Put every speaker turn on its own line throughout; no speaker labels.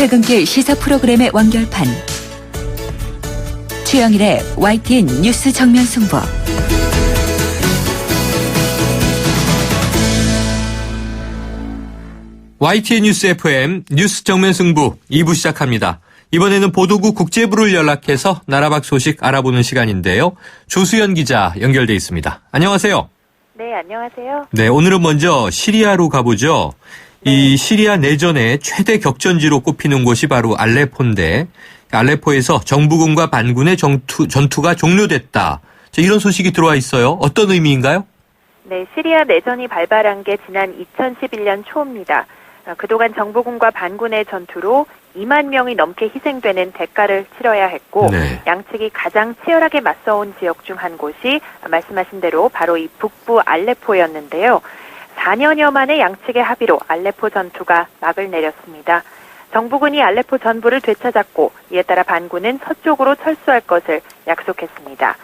퇴근길 시사 프로그램의 완결판. 최영일의 YTN 뉴스 정면 승부.
YTN 뉴스 FM 뉴스 정면 승부 2부 시작합니다. 이번에는 보도국 국제부를 연락해서 나라 밖 소식 알아보는 시간인데요. 조수연 기자 연결돼 있습니다. 안녕하세요.
네, 안녕하세요.
네, 오늘은 먼저 시리아로 가보죠. 네. 이 시리아 내전의 최대 격전지로 꼽히는 곳이 바로 알레포인데 알레포에서 정부군과 반군의 전투가 종료됐다. 이런 소식이 들어와 있어요. 어떤 의미인가요?
네, 시리아 내전이 발발한 게 지난 2011년 초입니다. 그동안 정부군과 반군의 전투로 2만 명이 넘게 희생되는 대가를 치러야 했고 네. 양측이 가장 치열하게 맞서온 지역 중 한 곳이 말씀하신 대로 바로 이 북부 알레포였는데요. 4년여 만에 양측의 합의로 알레포 전투가 막을 내렸습니다. 정부군이 알레포 전부를 되찾았고 이에 따라 반군은 서쪽으로 철수할 것을 약속했습니다.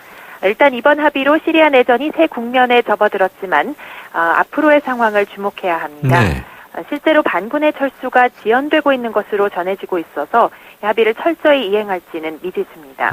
일단 이번 합의로 시리아 내전이 새 국면에 접어들었지만 앞으로의 상황을 주목해야 합니다. 네. 실제로 반군의 철수가 지연되고 있는 것으로 전해지고 있어서 합의를 철저히 이행할지는 미지수입니다.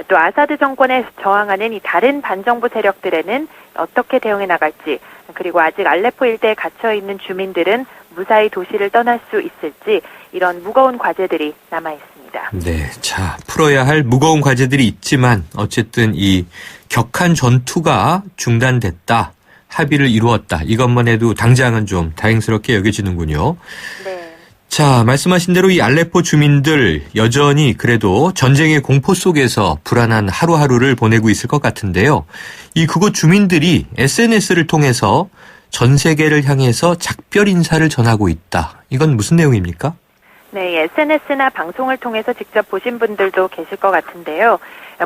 또 아사드 정권에 저항하는 이 다른 반정부 세력들에는 어떻게 대응해 나갈지, 그리고 아직 알레포 일대에 갇혀 있는 주민들은 무사히 도시를 떠날 수 있을지 이런 무거운 과제들이 남아 있습니다.
네, 자 풀어야 할 무거운 과제들이 있지만 어쨌든 이 격한 전투가 중단됐다. 합의를 이루었다. 이것만 해도 당장은 좀 다행스럽게 여겨지는군요. 네. 자, 말씀하신 대로 이 알레포 주민들 여전히 그래도 전쟁의 공포 속에서 불안한 하루하루를 보내고 있을 것 같은데요. 이 그곳 주민들이 SNS를 통해서 전 세계를 향해서 작별 인사를 전하고 있다. 이건 무슨 내용입니까?
네, SNS나 방송을 통해서 직접 보신 분들도 계실 것 같은데요.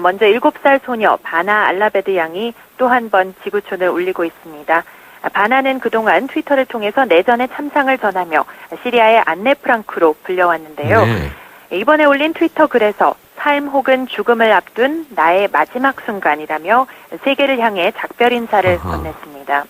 먼저 7살 소녀 바나 알라베드 양이 또 한 번 지구촌을 울리고 있습니다. 바나는 그동안 트위터를 통해서 내전의 참상을 전하며 시리아의 안네 프랑크로 불려왔는데요. 네. 이번에 올린 트위터 글에서 삶 혹은 죽음을 앞둔 나의 마지막 순간이라며 세계를 향해 작별 인사를 건넸습니다.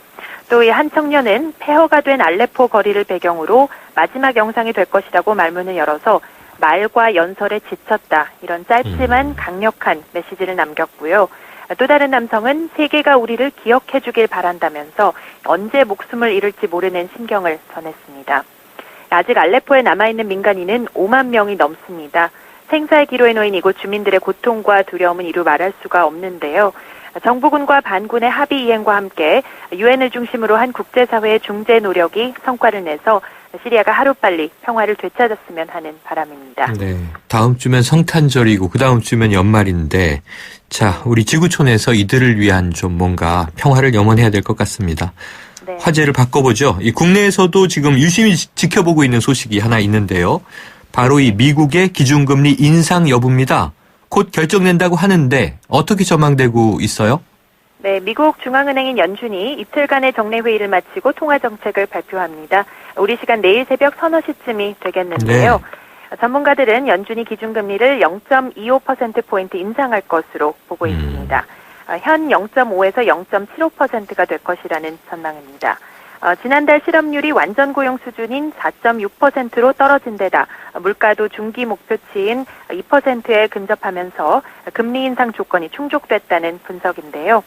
또 이 한 청년은 폐허가 된 알레포 거리를 배경으로 마지막 영상이 될 것이라고 말문을 열어서 말과 연설에 지쳤다. 이런 짧지만 강력한 메시지를 남겼고요. 또 다른 남성은 세계가 우리를 기억해 주길 바란다면서 언제 목숨을 잃을지 모르는 심경을 전했습니다. 아직 알레포에 남아있는 민간인은 5만 명이 넘습니다. 생사의 기로에 놓인 이곳 주민들의 고통과 두려움은 이루 말할 수가 없는데요. 정부군과 반군의 합의 이행과 함께 유엔을 중심으로 한 국제사회의 중재 노력이 성과를 내서 시리아가 하루빨리 평화를 되찾았으면 하는 바람입니다. 네,
다음 주면 성탄절이고 그 다음 주면 연말인데 자, 우리 지구촌에서 이들을 위한 좀 뭔가 평화를 염원해야 될 것 같습니다. 네. 화제를 바꿔보죠. 이 국내에서도 지금 유심히 지켜보고 있는 소식이 하나 있는데요. 바로 이 미국의 기준금리 인상 여부입니다. 곧 결정된다고 하는데 어떻게 전망되고 있어요?
네, 미국 중앙은행인 연준이 이틀간의 정례 회의를 마치고 통화 정책을 발표합니다. 우리 시간 내일 새벽 서너 시쯤이 되겠는데요. 네. 전문가들은 연준이 기준금리를 0.25%포인트 인상할 것으로 보고 있습니다. 현 0.5에서 0.75%가 될 것이라는 전망입니다. 지난달 실업률이 완전 고용 수준인 4.6%로 떨어진 데다 물가도 중기 목표치인 2%에 근접하면서 금리 인상 조건이 충족됐다는 분석인데요.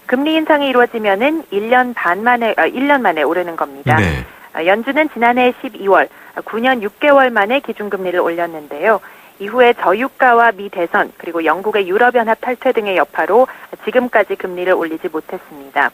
금리 인상이 이루어지면은 1년 만에 오르는 겁니다. 네. 연준은 지난해 12월, 9년 6개월 만에 기준금리를 올렸는데요. 이후에 저유가와 미 대선, 그리고 영국의 유럽연합 탈퇴 등의 여파로 지금까지 금리를 올리지 못했습니다.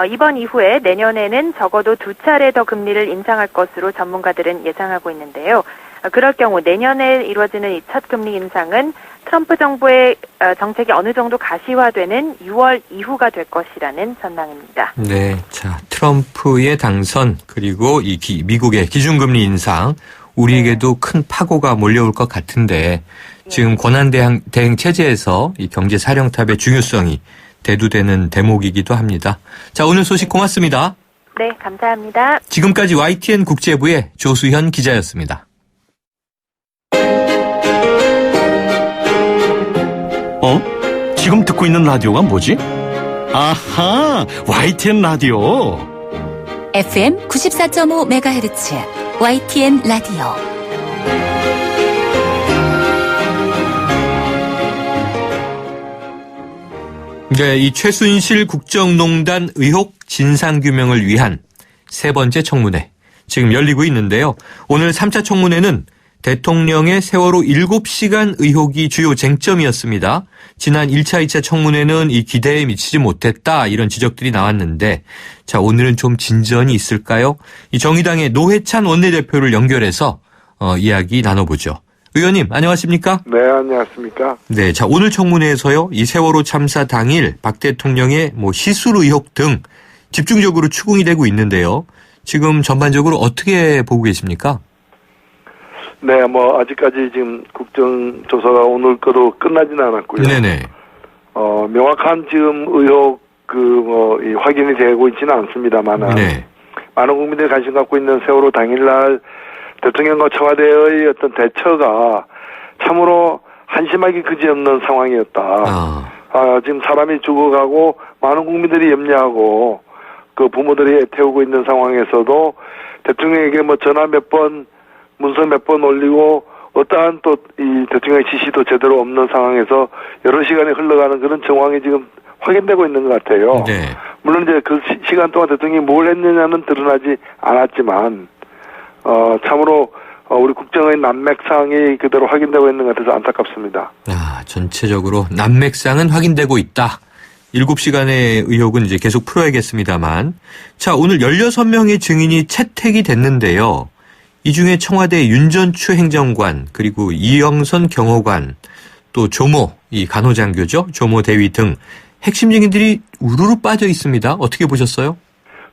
이번 이후에 내년에는 적어도 2차례 더 금리를 인상할 것으로 전문가들은 예상하고 있는데요. 그럴 경우 내년에 이루어지는 이 첫 금리 인상은 트럼프 정부의 정책이 어느 정도 가시화되는 6월 이후가 될 것이라는 전망입니다.
네, 자 트럼프의 당선 그리고 이 미국의 기준금리 인상 우리에게도 큰 파고가 몰려올 것 같은데 지금 권한대행 체제에서 이 경제사령탑의 중요성이 대두되는 대목이기도 합니다. 자, 오늘 소식 고맙습니다.
네, 감사합니다.
지금까지 YTN 국제부의 조수현 기자였습니다.
지금 듣고 있는 라디오가 뭐지? 아하, YTN 라디오.
FM 94.5MHz YTN 라디오.
네, 이 최순실 국정농단 의혹 진상규명을 위한 세 번째 청문회 지금 열리고 있는데요. 오늘 3차 청문회는 대통령의 세월호 7시간 의혹이 주요 쟁점이었습니다. 지난 1차, 2차 청문회는 이 기대에 미치지 못했다 이런 지적들이 나왔는데 자 오늘은 좀 진전이 있을까요? 이 정의당의 노회찬 원내대표를 연결해서 이야기 나눠보죠. 의원님 안녕하십니까?
네, 안녕하십니까?
네, 자 오늘 청문회에서요 이 세월호 참사 당일 박 대통령의 시술 의혹 등 집중적으로 추궁이 되고 있는데요. 지금 전반적으로 어떻게 보고 계십니까?
네, 아직까지 지금 국정조사가 오늘 거로 끝나지는 않았고요.
네네.
명확한 지금 의혹, 확인이 되고 있지는 않습니다만은.
네.
많은 국민들이 관심 갖고 있는 세월호 당일날 대통령과 청와대의 어떤 대처가 참으로 한심하기 그지없는 상황이었다. 지금 사람이 죽어가고 많은 국민들이 염려하고 그 부모들이 애태우고 있는 상황에서도 대통령에게 전화 몇 번, 문서 몇 번 올리고 어떠한 또 이 대통령의 지시도 제대로 없는 상황에서 여러 시간이 흘러가는 그런 정황이 지금 확인되고 있는 것 같아요.
네.
물론 이제 그 시간 동안 대통령이 뭘 했느냐는 드러나지 않았지만 참으로 우리 국정의 난맥상이 그대로 확인되고 있는 것 같아서 안타깝습니다.
전체적으로 난맥상은 확인되고 있다. 7시간의 의혹은 이제 계속 풀어야겠습니다만. 자, 오늘 16명의 증인이 채택이 됐는데요. 이 중에 청와대 윤전추 행정관, 그리고 이영선 경호관, 또 조모, 이 간호장교죠. 조모 대위 등 핵심 증인들이 우르르 빠져 있습니다. 어떻게 보셨어요?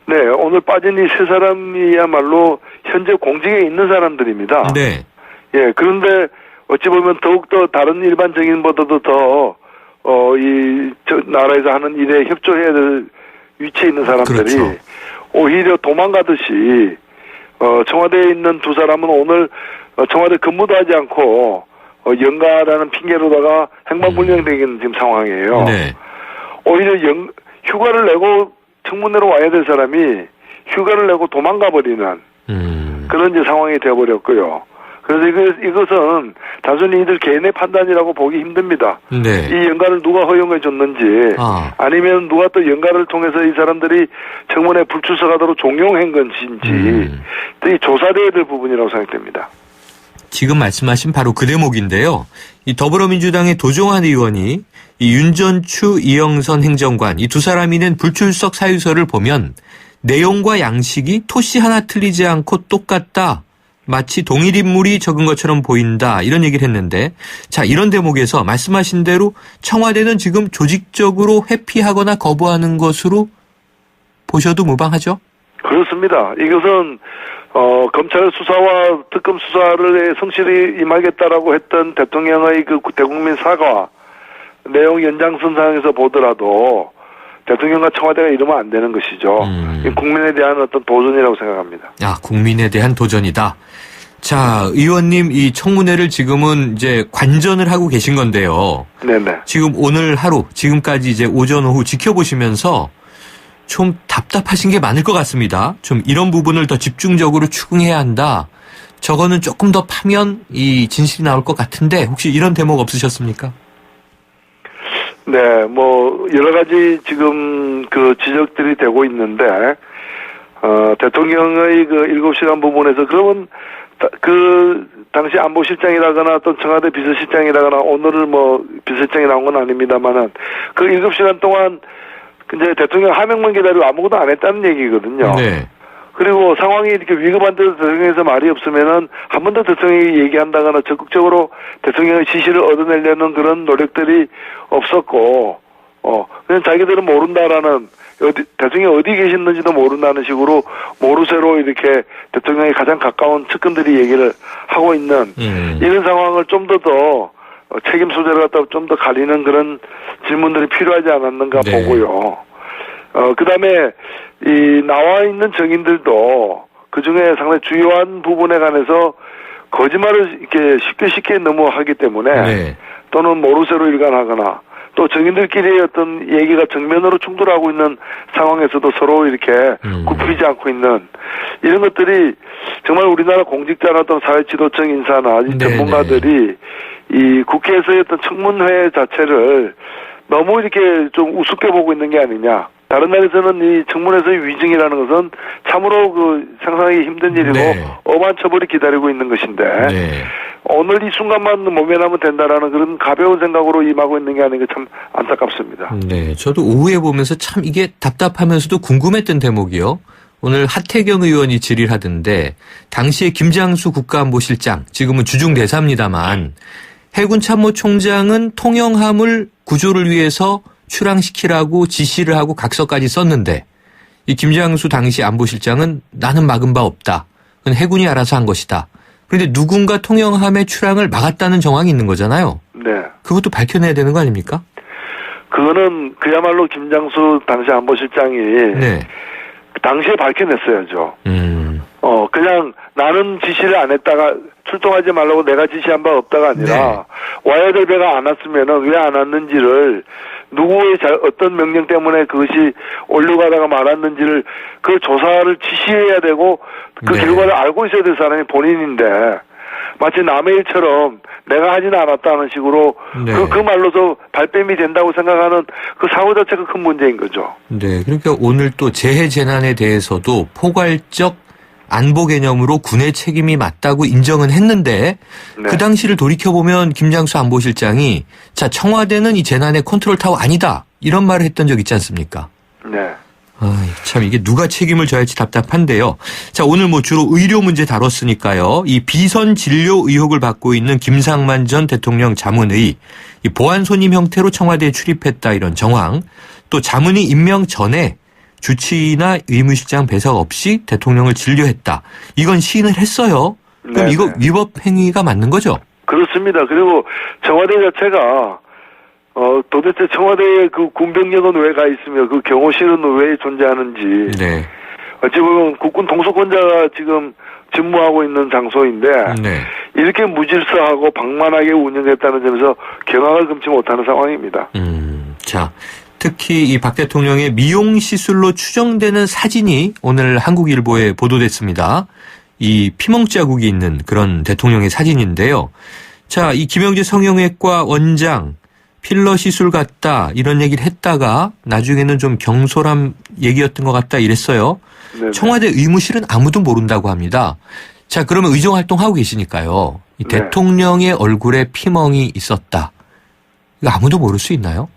네, 오늘 빠진 이 세 사람이야말로 현재 공직에 있는 사람들입니다.
네.
예, 그런데 어찌 보면 더욱더 다른 일반 증인보다도 더 나라에서 하는 일에 협조해야 될 위치에 있는 사람들이
그렇죠.
오히려 도망가듯이 청와대에 있는 두 사람은 오늘 청와대 근무도 하지 않고 연가라는 핑계로다가 행방불명되는 지금 상황이에요.
네.
오히려 휴가를 내고 청문회로 와야 될 사람이 휴가를 내고 도망가 버리는 그런 이제 상황이 되어버렸고요. 그래서 이것은 단순히 이들 개인의 판단이라고 보기 힘듭니다.
네.
이 연가를 누가 허용해 줬는지 아니면 누가 또 연가를 통해서 이 사람들이 청문회 불출석하도록 종용한 건지 이 조사돼야 될 부분이라고 생각됩니다.
지금 말씀하신 바로 그 대목인데요. 이 더불어민주당의 도종환 의원이 이 윤전추 이영선 행정관 이 두 사람이 낸 불출석 사유서를 보면 내용과 양식이 토시 하나 틀리지 않고 똑같다. 마치 동일 인물이 적은 것처럼 보인다. 이런 얘기를 했는데 자 이런 대목에서 말씀하신 대로 청와대는 지금 조직적으로 회피하거나 거부하는 것으로 보셔도 무방하죠?
그렇습니다. 이것은 검찰 수사와 특검 수사를 성실히 임하겠다라고 했던 대통령의 그 대국민 사과 내용 연장선상에서 보더라도 대통령과 청와대가 이러면 안 되는 것이죠. 국민에 대한 어떤 도전이라고 생각합니다.
국민에 대한 도전이다. 자, 의원님 이 청문회를 지금은 이제 관전을 하고 계신 건데요.
네네.
지금 오늘 하루, 지금까지 이제 오전 오후 지켜보시면서 좀 답답하신 게 많을 것 같습니다. 좀 이런 부분을 더 집중적으로 추궁해야 한다. 저거는 조금 더 파면 이 진실이 나올 것 같은데 혹시 이런 대목 없으셨습니까?
네, 여러 가지 지금 그 지적들이 되고 있는데, 대통령의 그 7시간 부분에서 그러면 그 당시 안보실장이라거나 또 청와대 비서실장이라거나 오늘은 비서실장이 나온 건 아닙니다만은 그 7시간 동안 이제 대통령 하명만 기다리고 아무것도 안 했다는 얘기거든요.
네.
그리고 상황이 이렇게 위급한 데서 대통령에서 말이 없으면은 한 번 더 대통령이 얘기한다거나 적극적으로 대통령의 지시를 얻어내려는 그런 노력들이 없었고, 그냥 자기들은 모른다라는, 대통령이 어디 계셨는지도 모른다는 식으로 모르쇠로 이렇게 대통령이 가장 가까운 측근들이 얘기를 하고 있는 이런 상황을 좀 더 책임 소재를 갖다 좀 더 가리는 그런 질문들이 필요하지 않았는가
네.
보고요. 그 다음에, 나와 있는 증인들도 그 중에 상당히 주요한 부분에 관해서 거짓말을 이렇게 쉽게 넘어가기 때문에
네.
또는 모르쇠로 일관하거나 또 증인들끼리의 어떤 얘기가 정면으로 충돌하고 있는 상황에서도 서로 이렇게 굽히지 않고 있는 이런 것들이 정말 우리나라 공직자나 어떤 사회 지도층 인사나 이 전문가들이 이 국회에서의 어떤 청문회 자체를 너무 이렇게 좀 우습게 보고 있는 게 아니냐. 다른 나라에서는 이 청문회에서의 위증이라는 것은 참으로 그 상상하기 힘든 일이고
네.
엄한 처벌이 기다리고 있는 것인데
네.
오늘 이 순간만 모면하면 된다라는 그런 가벼운 생각으로 임하고 있는 게 아닌가 참 안타깝습니다.
네, 저도 오후에 보면서 참 이게 답답하면서도 궁금했던 대목이요. 오늘 하태경 의원이 질의하던데 당시에 김장수 국가안보실장, 지금은 주중대사입니다만 해군 참모총장은 통영함을 구조를 위해서 출항시키라고 지시를 하고 각서까지 썼는데 이 김장수 당시 안보실장은 나는 막은 바 없다. 그건 해군이 알아서 한 것이다. 그런데 누군가 통영함의 출항을 막았다는 정황이 있는 거잖아요.
네.
그것도 밝혀내야 되는 거 아닙니까?
그거는 그야말로 김장수 당시 안보실장이
네.
당시에 밝혀냈어야죠. 그냥 나는 지시를 안 했다가 출동하지 말라고 내가 지시한 바 없다가 아니라
네.
와야 될 배가 안 왔으면은 왜 안 왔는지를 누구의 어떤 명령 때문에 그것이 올려가다가 말았는지를 그 조사를 지시해야 되고 그
네.
결과를 알고 있어야 될 사람이 본인인데 마치 남의 일처럼 내가 하지는 않았다는 식으로
네.
그 말로서 발뺌이 된다고 생각하는 그 사고 자체가 큰 문제인 거죠.
네, 그러니까 오늘 또 재해 재난에 대해서도 포괄적 안보 개념으로 군의 책임이 맞다고 인정은 했는데
네.
그 당시를 돌이켜보면 김장수 안보실장이 자 청와대는 이 재난의 컨트롤 타워 아니다 이런 말을 했던 적 있지 않습니까?
네.
참 이게 누가 책임을 져야 할지 답답한데요. 자, 오늘 뭐 주로 의료 문제 다뤘으니까요. 이 비선 진료 의혹을 받고 있는 김상만 전 대통령 자문의 이 보안 손님 형태로 청와대에 출입했다 이런 정황, 또 자문의 임명 전에 주치의나 의무실장 배석 없이 대통령을 진료했다. 이건 시인을 했어요. 그럼
네네.
이거 위법 행위가 맞는 거죠?
그렇습니다. 그리고 청와대 자체가 도대체 청와대에 그 군병력은 왜 가 있으며 그 경호실은 왜 존재하는지
네.
어찌 보면 국군 통수권자가 지금 직무하고 있는 장소인데
네.
이렇게 무질서하고 방만하게 운영했다는 점에서 경악을 금치 못하는 상황입니다.
자, 특히 이 박 대통령의 미용 시술로 추정되는 사진이 오늘 한국일보에 보도됐습니다. 이 피멍 자국이 있는 그런 대통령의 사진인데요. 자, 이 김영재 성형외과 원장 필러 시술 같다 이런 얘기를 했다가 나중에는 좀 경솔한 얘기였던 것 같다 이랬어요.
네네.
청와대 의무실은 아무도 모른다고 합니다. 자, 그러면 의정활동하고 계시니까요. 이
네.
대통령의 얼굴에 피멍이 있었다. 이거 아무도 모를 수 있나요?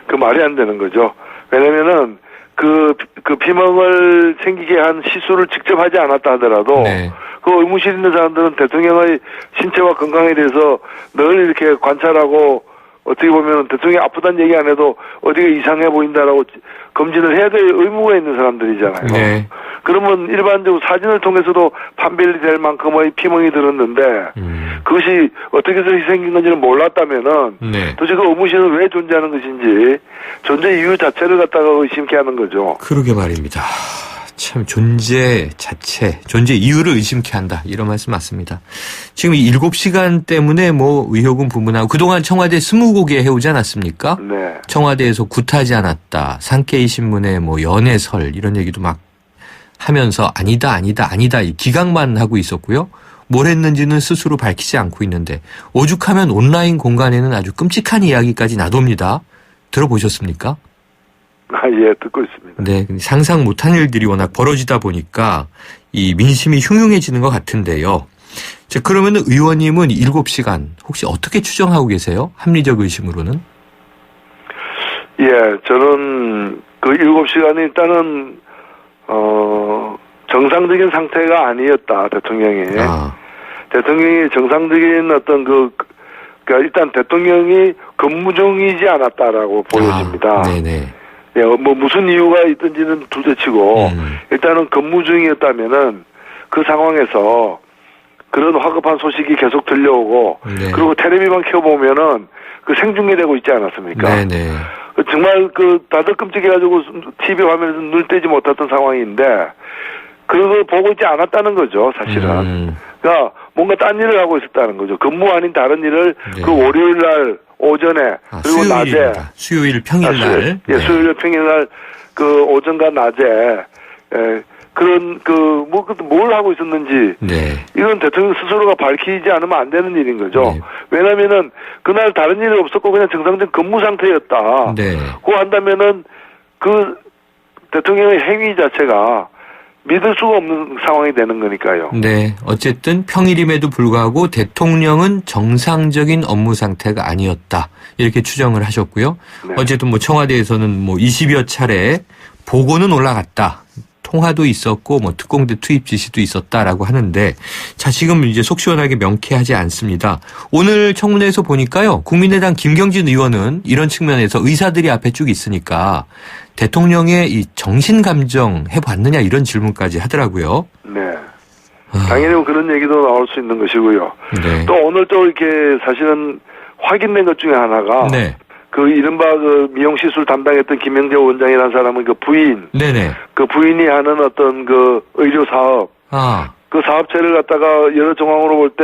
그 말이 안 되는 거죠. 왜냐면은 그 피멍을 생기게 한 시술을 직접 하지 않았다 하더라도
네.
그 의무실에 있는 사람들은 대통령의 신체와 건강에 대해서 늘 이렇게 관찰하고 어떻게 보면 대통령이 아프다는 얘기 안 해도 어디가 이상해 보인다라고 검진을 해야 될 의무가 있는 사람들이잖아요.
네.
그러면 일반적으로 사진을 통해서도 판별이 될 만큼의 피멍이 들었는데 그것이 어떻게 해서 생긴 건지는 몰랐다면은
네.
도대체 그 의무실은 왜 존재하는 것인지 존재 이유 자체를 갖다가 의심케 하는 거죠.
그러게 말입니다. 참 존재 자체, 존재 이유를 의심케 한다. 이런 말씀 맞습니다. 지금 이 7시간 때문에 뭐 의혹은 분분하고 그동안 청와대 20곡에 해오지 않았습니까?
네.
청와대에서 굿하지 않았다. 산케이 신문에 뭐 연애설 이런 얘기도 막 하면서 아니다 이 기각만 하고 있었고요. 뭘 했는지는 스스로 밝히지 않고 있는데 오죽하면 온라인 공간에는 아주 끔찍한 이야기까지 나돕니다. 들어보셨습니까?
예, 듣고 있습니다.
네, 상상 못한 일들이 워낙 벌어지다 보니까 이 민심이 흉흉해지는 것 같은데요. 자, 그러면 의원님은 7시간 혹시 어떻게 추정하고 계세요? 합리적 의심으로는?
예, 저는 그 7시간이 일단은 정상적인 상태가 아니었다, 대통령이. 대통령이 정상적인 어떤 그러니까 일단 대통령이 근무 중이지 않았다라고 보여집니다.
네네.
예, 뭐 무슨 이유가 있든지는 둘째치고 일단은 근무 중이었다면은 그 상황에서 그런 화급한 소식이 계속 들려오고
네.
그리고 텔레비만 켜보면은 그 생중계되고 있지 않았습니까?
네네.
정말 다들 끔찍해가지고 TV 화면에서 눈 떼지 못했던 상황인데 그걸 보고 있지 않았다는 거죠, 사실은. 그러니까 뭔가 딴 일을 하고 있었다는 거죠. 근무 아닌 다른 일을
네.
그 월요일 날 오전에 그리고 낮에
수요일 평일날
수요일 평일날 그 오전과 낮에 그런 뭘 하고 있었는지
네.
이건 대통령 스스로가 밝히지 않으면 안 되는 일인 거죠.
네.
왜냐면은 그날 다른 일이 없었고 그냥 정상적인 근무 상태였다.
네.
그거 한다면은 그 대통령의 행위 자체가 믿을 수가 없는 상황이 되는 거니까요.
네. 어쨌든 평일임에도 불구하고 대통령은 정상적인 업무 상태가 아니었다. 이렇게 추정을 하셨고요.
네.
어쨌든 뭐 청와대에서는 뭐 20여 차례 보고는 올라갔다. 통화도 있었고 뭐 특공대 투입 지시도 있었다라고 하는데 자 지금 이제 속 시원하게 명쾌하지 않습니다. 오늘 청문회에서 보니까요. 국민의당 김경진 의원은 이런 측면에서 의사들이 앞에 쭉 있으니까 대통령의 이 정신 감정 해봤느냐 이런 질문까지 하더라고요.
네. 당연히 그런 얘기도 나올 수 있는 것이고요.
네.
또 오늘 또 이렇게 사실은 확인된 것 중에 하나가
네.
그 이른바 그 미용시술 담당했던 김영재 원장이라는 사람은 그 부인,
네네.
그 부인이 하는 어떤 그 의료 사업, 그 사업체를 갖다가 여러 정황으로 볼 때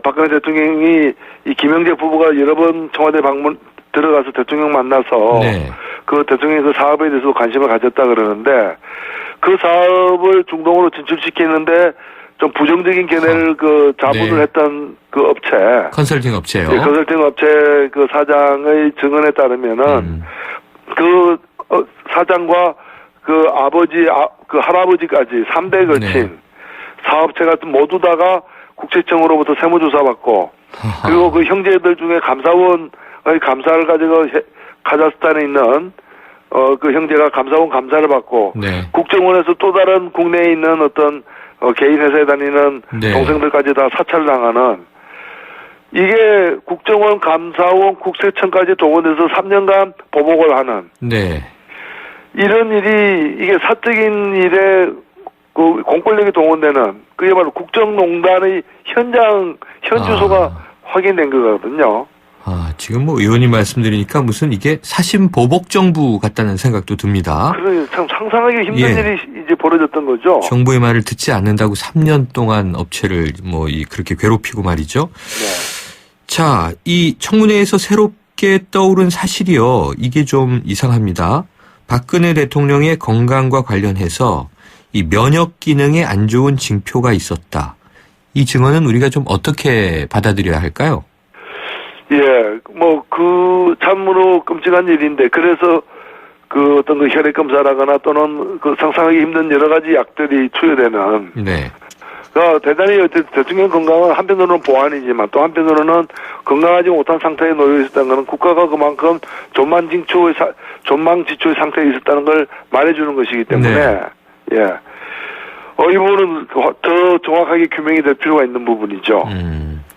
박근혜 대통령이 이 김영재 부부가 여러 번 청와대 방문 들어가서 대통령 만나서
네.
그 대통령의 그 사업에 대해서 관심을 가졌다 그러는데 그 사업을 중동으로 진출시키는데 좀 부정적인 견해를 그 자문을
네.
했던 그 업체.
컨설팅 업체요.
네, 컨설팅 업체 그 사장의 증언에 따르면은 그 사장과 그 아버지, 그 할아버지까지 3대에 걸친
네.
사업체가 모두 다가 국세청으로부터 세무조사 받고 그리고 그 형제들 중에 감사원의 감사를 가지고 카자흐스탄에 있는 그 형제가 감사원 감사를 받고
네.
국정원에서 또 다른 국내에 있는 어떤 개인 회사에 다니는
네.
동생들까지 다 사찰당하는 이게 국정원, 감사원, 국세청까지 동원돼서 3년간 보복을 하는
네.
이런 일이 이게 사적인 일에 그 공권력이 동원되는 그야말로 국정농단의 현주소가 확인된 거거든요.
지금 뭐 의원님 말씀드리니까 무슨 이게 사심 보복 정부 같다는 생각도 듭니다.
그래 참 상상하기 힘든 일이 이제 벌어졌던 거죠.
정부의 말을 듣지 않는다고 3년 동안 업체를 그렇게 괴롭히고 말이죠.
네.
자, 이 청문회에서 새롭게 떠오른 사실이요. 이게 좀 이상합니다. 박근혜 대통령의 건강과 관련해서 이 면역 기능에 안 좋은 징표가 있었다. 이 증언은 우리가 좀 어떻게 받아들여야 할까요?
예, 참으로 끔찍한 일인데, 그래서 그 어떤 그 혈액 검사라거나 또는 그 상상하기 힘든 여러 가지 약들이 투여되는.
네.
대단히 대통령 건강은 한편으로는 보안이지만 또 한편으로는 건강하지 못한 상태에 놓여 있었다는 것은 국가가 그만큼 존망지초의 상태에 있었다는 걸 말해주는 것이기 때문에,
네.
예. 이 부분은 더 정확하게 규명이 될 필요가 있는 부분이죠.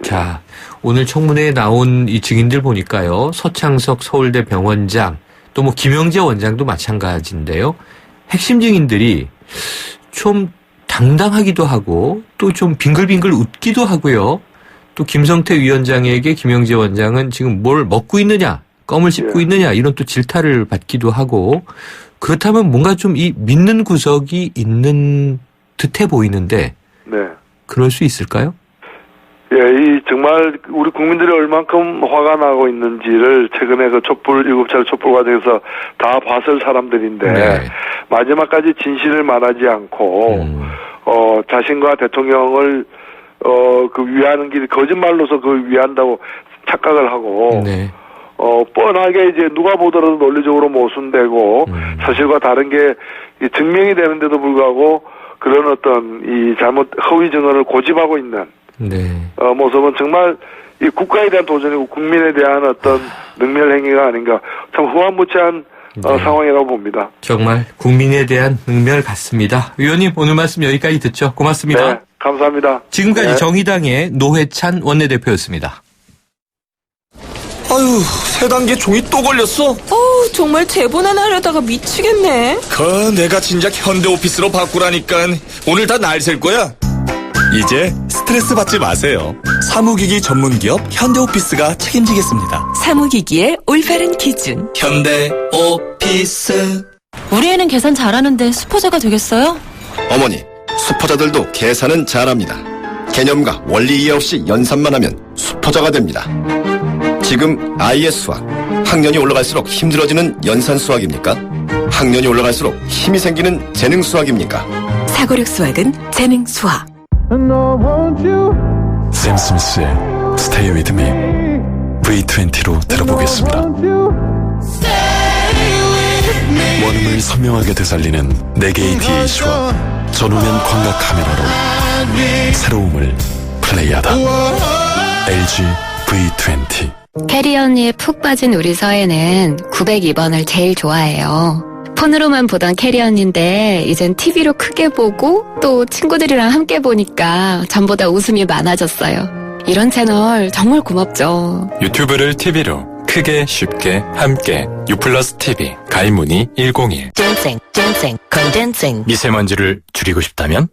자, 오늘 청문회에 나온 이 증인들 보니까요. 서창석 서울대 병원장, 또 김영재 원장도 마찬가지인데요. 핵심 증인들이 좀 당당하기도 하고 또 좀 빙글빙글 웃기도 하고요. 또 김성태 위원장에게 김영재 원장은 지금 뭘 먹고 있느냐, 껌을 씹고 있느냐 이런 또 질타를 받기도 하고 그렇다면 뭔가 좀 이 믿는 구석이 있는 듯해 보이는데
네.
그럴 수 있을까요?
예, 정말 우리 국민들이 얼만큼 화가 나고 있는지를 최근에 그 7차례 촛불 과정에서 다 봤을 사람들인데
네.
마지막까지 진실을 말하지 않고 자신과 대통령을 위하는 길 거짓말로서 위한다고 착각을 하고
네.
뻔하게 이제 누가 보더라도 논리적으로 모순되고 사실과 다른 게 증명이 되는데도 불구하고 그런 어떤 이 허위 증언을 고집하고 있는
네.
모습은 정말 이 국가에 대한 도전이고 국민에 대한 어떤 능멸행위가 아닌가 참 후한무치한 상황이라고 봅니다.
정말 국민에 대한 능멸 같습니다. 의원님 오늘 말씀 여기까지 듣죠. 고맙습니다.
네, 감사합니다.
지금까지
네.
정의당의 노회찬 원내대표였습니다.
아유, 세 단계 종이 또 걸렸어?
정말 제본 하나 하려다가 미치겠네.
내가 진작 현대오피스로 바꾸라니까 오늘 다 날 셀 거야. 이제 스트레스 받지 마세요. 사무기기 전문기업 현대오피스가 책임지겠습니다.
사무기기의 올바른 기준.
현대오피스.
우리 애는 계산 잘하는데 수포자가 되겠어요?
어머니, 수포자들도 계산은 잘합니다. 개념과 원리 이해 없이 연산만 하면 수포자가 됩니다. 지금 아이의 수학, 학년이 올라갈수록 힘들어지는 연산 수학입니까? 학년이 올라갈수록 힘이 생기는 재능 수학입니까?
사고력 수학은 재능 수학.
샘 스미스의 Stay With Me V20로 들어보겠습니다. 원음을 선명하게 되살리는 4개의 DAC와 전후면 광각 카메라로 새로움을 플레이하다. LG V20.
캐리 언니의 푹 빠진 우리 서해는 902번을 제일 좋아해요. 폰으로만 보던 캐리 언니인데 이젠 TV로 크게 보고 또 친구들이랑 함께 보니까 전보다 웃음이 많아졌어요. 이런 채널 정말 고맙죠.
유튜브를 TV로 크게 쉽게 함께 U+ TV 가입 문의 101. 미세먼지를 줄이고 싶다면,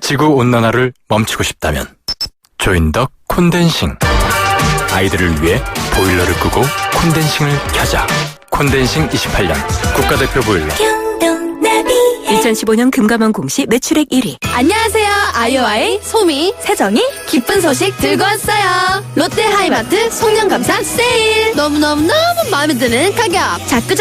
지구 온난화를 멈추고 싶다면 조인덕 콘덴싱. 아이들을 위해 보일러를 끄고 콘덴싱을 켜자. 콘덴싱 28년 국가대표 보일러.
2015년 금감원 공시 매출액 1위.
안녕하세요. 아이오아이 소미 세정이 기쁜 소식 들고 왔어요. 롯데 하이마트 송년감사 세일. 너무너무 마음에 드는 가격. 자꾸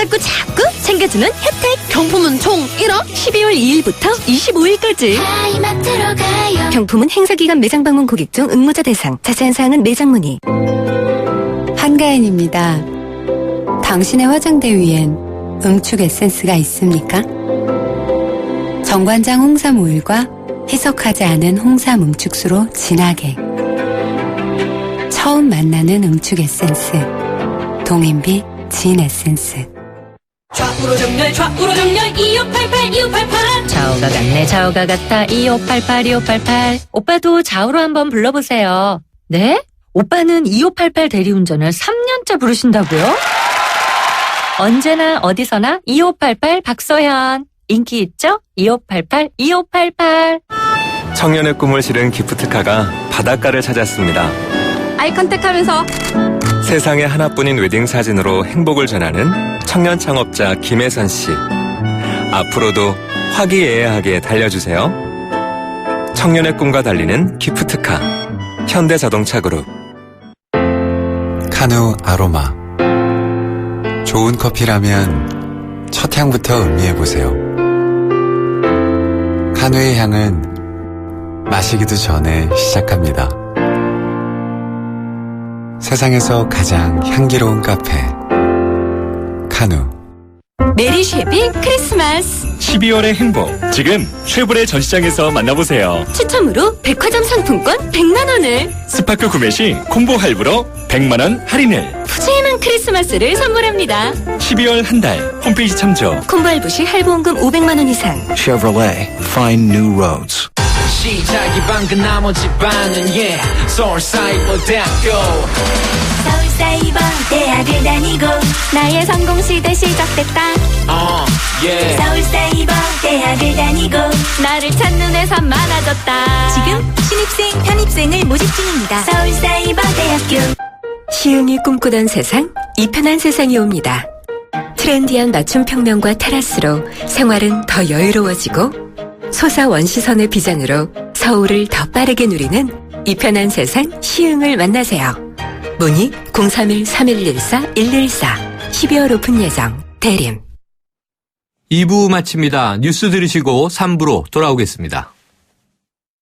챙겨주는 혜택. 경품은 총 1억.
12월 2일부터 25일까지.
하이마트로 가요.
경품은 행사기간 매장 방문 고객 중 응모자 대상. 자세한 사항은 매장 문의.
한가인입니다. 당신의 화장대 위엔 응축 에센스가 있습니까? 정관장 홍삼 오일과 희석하지 않은 홍삼 응축수로 진하게. 처음 만나는 응축 에센스. 동인비 진 에센스.
좌우로 정렬 2588
좌우가 같네 좌우가 같아 2588 오빠도 좌우로 한번 불러보세요. 네? 오빠는 2588 대리운전을 3년째 부르신다고요? 언제나 어디서나 2588 박소현. 인기 있죠? 2588
청년의 꿈을 실은 기프트카가 바닷가를 찾았습니다.
아이 컨택하면서
세상에 하나뿐인 웨딩 사진으로 행복을 전하는 청년 창업자 김혜선 씨. 앞으로도 화기애애하게 달려주세요. 청년의 꿈과 달리는 기프트카. 현대자동차그룹.
카누 아로마. 좋은 커피라면 첫 향부터 음미해보세요. 카누의 향은 마시기도 전에 시작합니다. 세상에서 가장 향기로운 카페 카누.
메리 쉐비 크리스마스
12월의 행복 지금 쉐보레 전시장에서 만나보세요.
추첨으로 백화점 상품권 100만원을
스파크 구매 시 콤보 할부로 100만원 할인을.
푸짐한 크리스마스를 선물합니다.
12월 한 달 홈페이지 참조.
콤보 할부 시 할부원금 500만원 이상.
Chevrolet Find New Roads.
시작이 방금 나머지 반은 서울사이버대학교.
서울사이버 대학을 다니고 나의 성공시대 시작됐다. 서울사이버 대학을 다니고 나를 찾는 회사 많아졌다. 지금 신입생 편입생을 모집 중입니다. 서울사이버 대학교.
시흥이 꿈꾸던 세상, 이 편한 세상이 옵니다. 트렌디한 맞춤 평면과 테라스로 생활은 더 여유로워지고 소사 원시선의 비전으로 서울을 더 빠르게 누리는 이 편한 세상 시흥을 만나세요. 문의 031-3114-114. 12월 오픈 예정. 대림.
2부 마칩니다. 뉴스 들으시고 3부로 돌아오겠습니다.